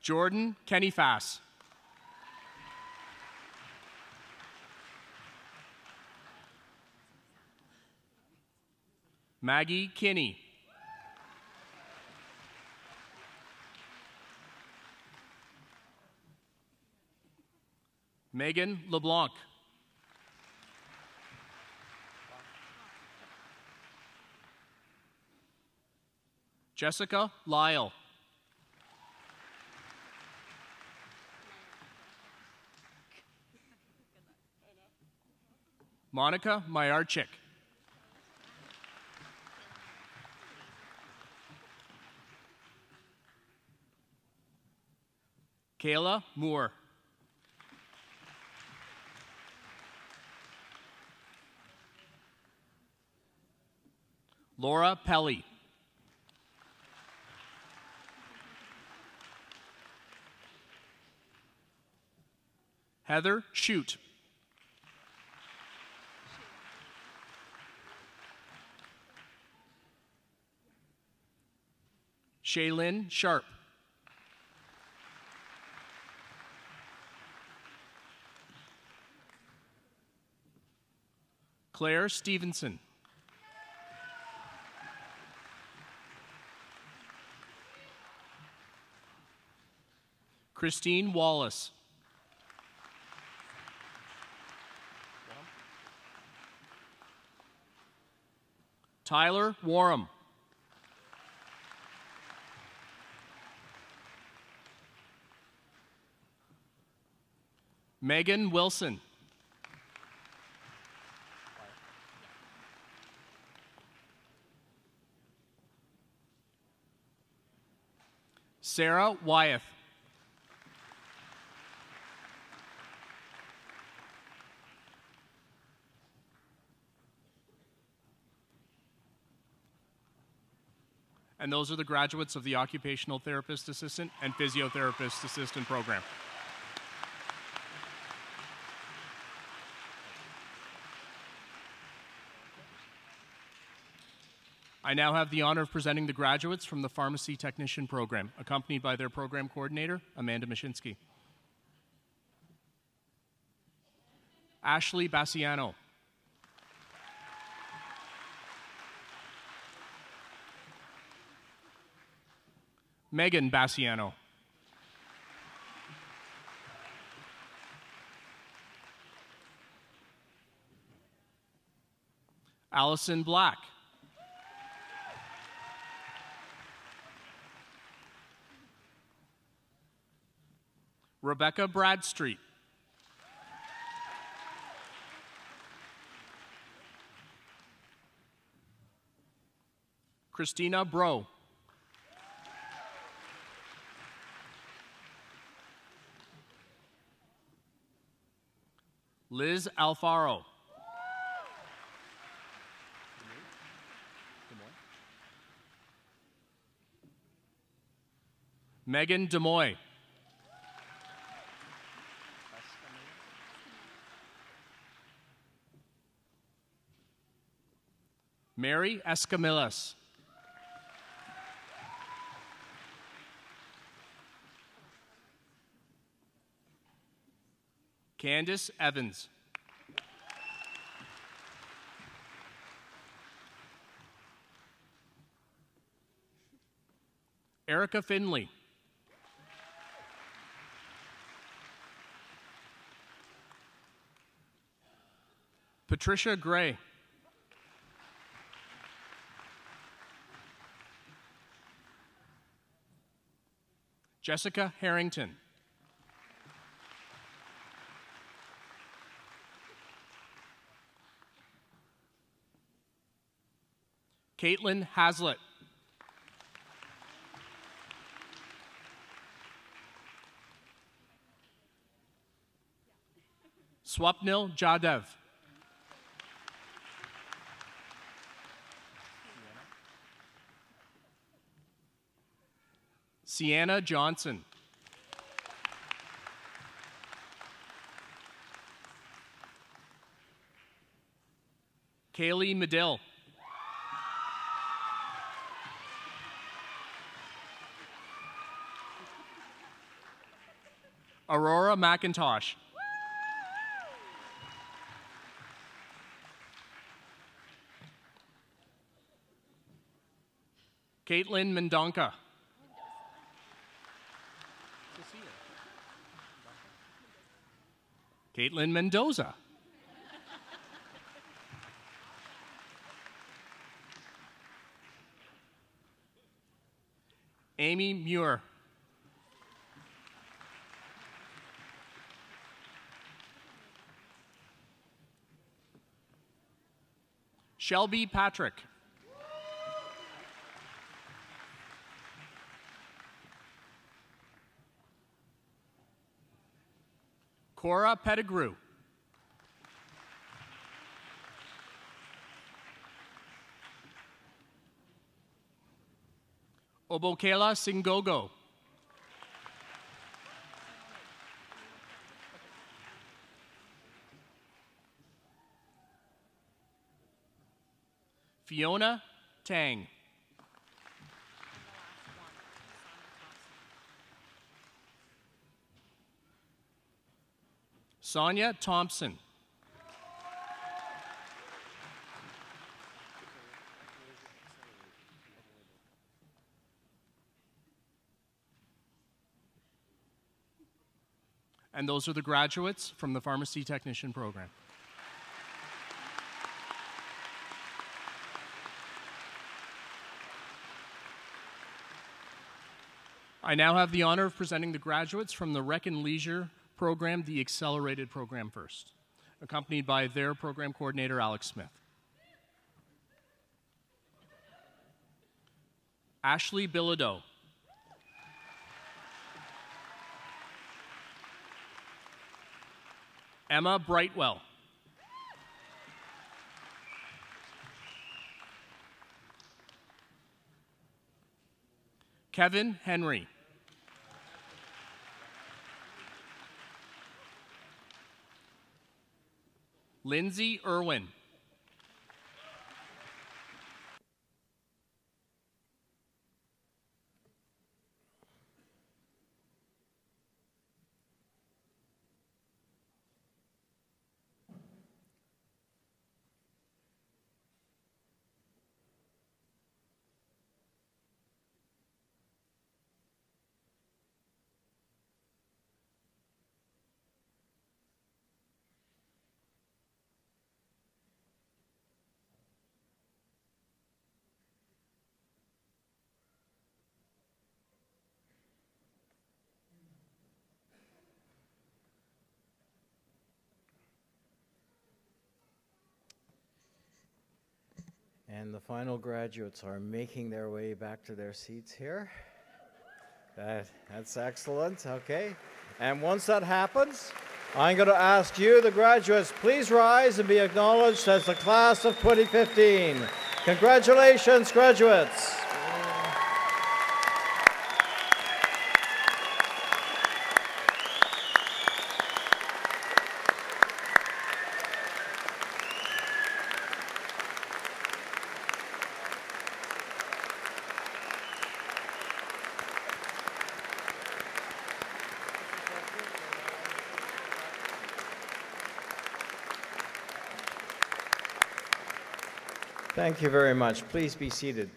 Jordan Kenny Fass. Maggie Kinney. Megan LeBlanc. Jessica Lyle. Monica Myarchik. Kayla Moore. Laura Pelly. Heather Shute. Shaylin Sharp. Claire Stevenson. Christine Wallace. Tyler Warham. Megan Wilson. Sarah Wyeth. And those are the graduates of the Occupational Therapist Assistant and Physiotherapist Assistant program. I now have the honor of presenting the graduates from the Pharmacy Technician program, accompanied by their program coordinator, Amanda Mashinsky. Ashley Bassiano. Megan Bassiano. Allison Black. Rebecca Bradstreet. Christina Bro. Liz Alfaro. Megan Demoy. Mary Escamillas. Candace Evans. Erica Finley. Patricia Gray. Jessica Harrington. Caitlin Haslett. Swapnil Jadev. Sienna Johnson. Kaylee Medill. Aurora McIntosh. Caitlin Mendonca. Caitlin Mendoza. Amy Muir. Shelby Patrick. Cora Pettigrew. Obokela Singogo. Fiona Tang. Sonia Thompson. And those are the graduates from the Pharmacy Technician program. I now have the honor of presenting the graduates from the Rec and Leisure program, the Accelerated program first, accompanied by their program coordinator, Alex Smith. Ashley Bilodeau. Emma Brightwell. Kevin Henry. Lindsay Irwin. And the final graduates are making their way back to their seats here. That's excellent, okay. And once that happens, I'm going to ask you, the graduates, please rise and be acknowledged as the class of 2015. Congratulations, graduates. Thank you very much. Please be seated.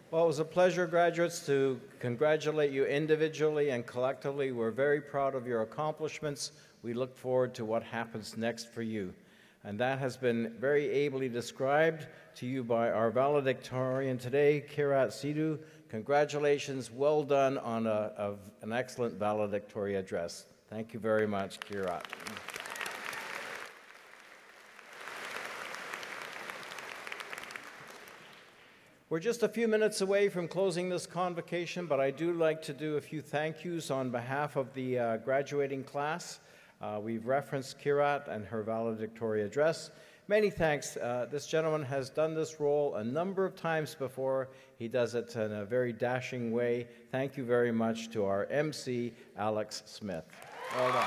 Well, it was a pleasure, graduates, to congratulate you individually and collectively. We're very proud of your accomplishments. We look forward to what happens next for you. And that has been very ably described to you by our valedictorian today, Kirat Sidhu. Congratulations, well done on an excellent valedictory address. Thank you very much, Kirat. We're just a few minutes away from closing this convocation, but I do like to do a few thank yous on behalf of the graduating class. We've referenced Kirat and her valedictory address. Many thanks. This gentleman has done this role a number of times before. He does it in a very dashing way. Thank you very much to our MC, Alex Smith. Well done.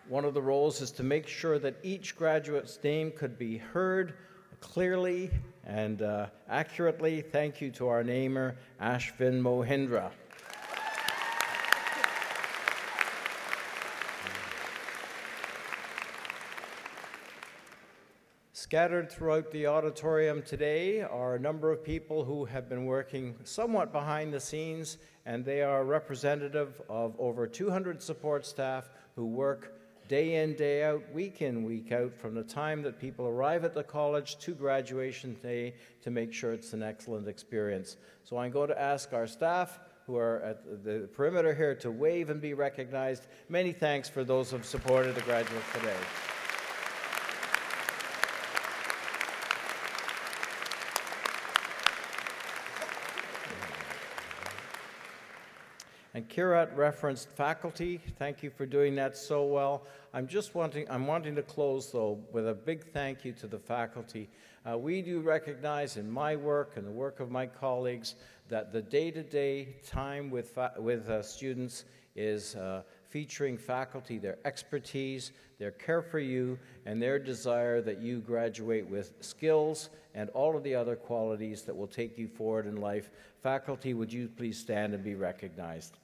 One of the roles is to make sure that each graduate's name could be heard clearly and accurately. Thank you to our namer, Ashvin Mohindra. Scattered throughout the auditorium today are a number of people who have been working somewhat behind the scenes, and they are representative of over 200 support staff who work day in, day out, week in, week out, from the time that people arrive at the college to graduation day to make sure it's an excellent experience. So I'm going to ask our staff who are at the perimeter here to wave and be recognized. Many thanks for those who have supported the graduates today. And Kirat referenced faculty. Thank you for doing that so well. I'm wanting to close, though, with a big thank you to the faculty. We do recognize in my work and the work of my colleagues that the day-to-day time with students is featuring faculty, their expertise, their care for you, and their desire that you graduate with skills and all of the other qualities that will take you forward in life. Faculty, would you please stand and be recognized?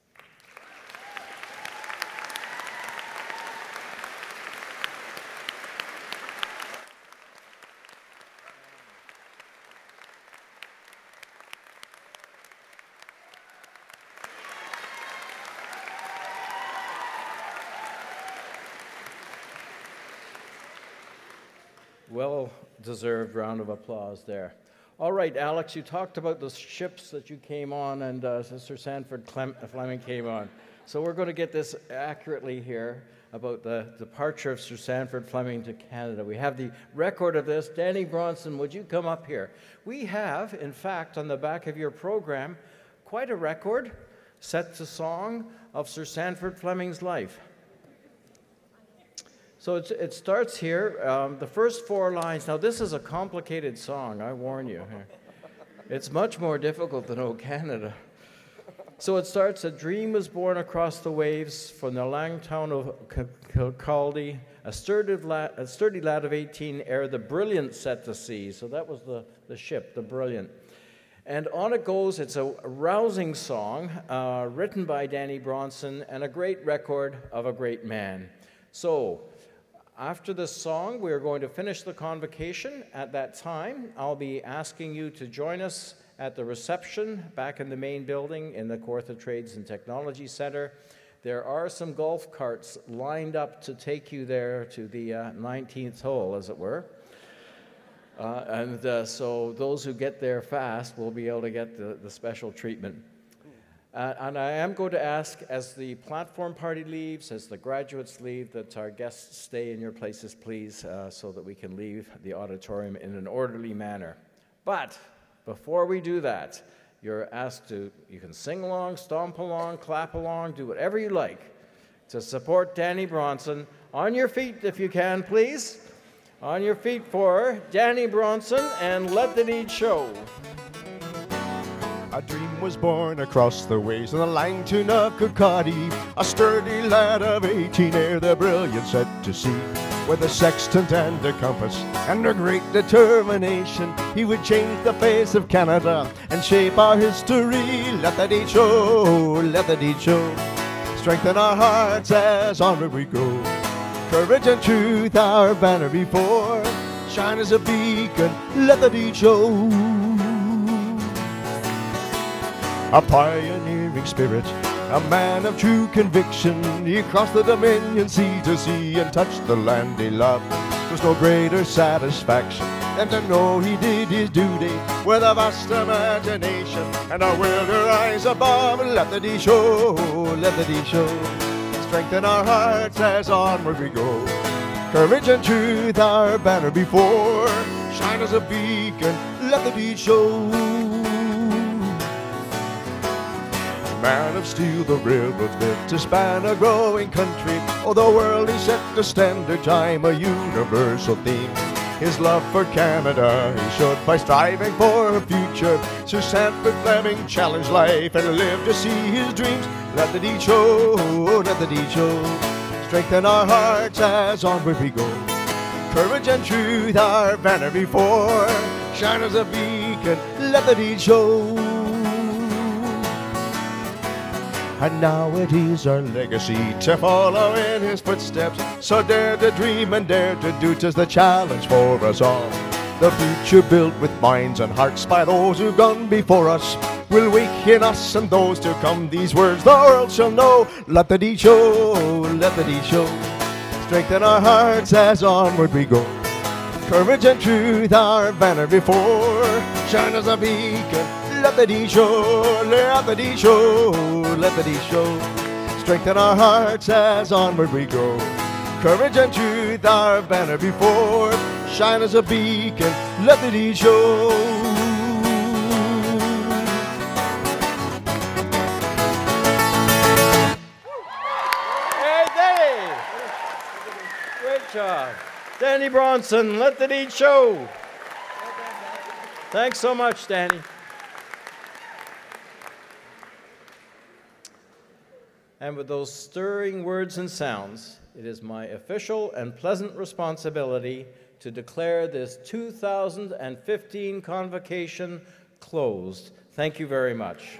Well-deserved round of applause there. All right, Alex, you talked about the ships that you came on and Sir Sanford Fleming came on. So we're going to get this accurately here about the departure of Sir Sanford Fleming to Canada. We have the record of this. Danny Bronson, would you come up here? We have, in fact, on the back of your program, quite a record set to song of Sir Sanford Fleming's life. So it starts here, the first 4 lines. Now, this is a complicated song, I warn you. It's much more difficult than O Canada. So it starts, a dream was born across the waves from the lang town of Kilcaldy, a sturdy lad of 18 ere the Brilliant set to sea. So that was the ship, the Brilliant. And on it goes. It's a rousing song written by Danny Bronson and a great record of a great man. So, after this song, we're going to finish the convocation. At that time, I'll be asking you to join us at the reception back in the main building in the Kawartha Trades and Technology Center. There are some golf carts lined up to take you there to the 19th hole, as it were. So those who get there fast will be able to get the special treatment. And I am going to ask, as the platform party leaves, as the graduates leave, that our guests stay in your places, please, so that we can leave the auditorium in an orderly manner. But before we do that, you're asked to, you can sing along, stomp along, clap along, do whatever you like to support Danny Bronson. On your feet, if you can, please. On your feet for Danny Bronson and Let the Deed Show. A dream was born across the waves of the lang tune of Kirkcaldy, a sturdy lad of 18 ere the Brilliant set to sea. With a sextant and a compass and a great determination, he would change the face of Canada and shape our history. Let the deed show, let the deed show. Strengthen our hearts as onward we go. Courage and truth our banner before. Shine as a beacon, let the deed show. A pioneering spirit, a man of true conviction, he crossed the Dominion sea to sea and touched the land he loved. There's no greater satisfaction than to know he did his duty with a vast imagination and a will to rise above. Let the deed show, let the deed show. Strengthen our hearts as onward we go. Courage and truth our banner before. Shine as a beacon, let the deed show. Man of steel, the railroads built to span a growing country. Oh, the world he set the standard time, a universal theme. His love for Canada he showed by striving for a future. Sir Sanford Fleming challenged life and lived to see his dreams. Let the deed show, let the deed show. Strengthen our hearts as onward we go. Courage and truth our banner before. Shine as a beacon, let the deed show. And now it is our legacy to follow in his footsteps. So dare to dream and dare to do, 'tis the challenge for us all. The future built with minds and hearts by those who've gone before us will wake in us and those to come. These words the world shall know. Let the deed show, let the deed show. Strengthen our hearts as onward we go. Courage and truth our banner before. Shine as a beacon, let the deed show, let the deed show, let the deed show. Strengthen our hearts as onward we go. Courage and truth our banner before. Shine as a beacon, let the deed show. Great job. Danny Bronson, let the deed show. Thanks so much, Danny. And with those stirring words and sounds, it is my official and pleasant responsibility to declare this 2015 convocation closed. Thank you very much.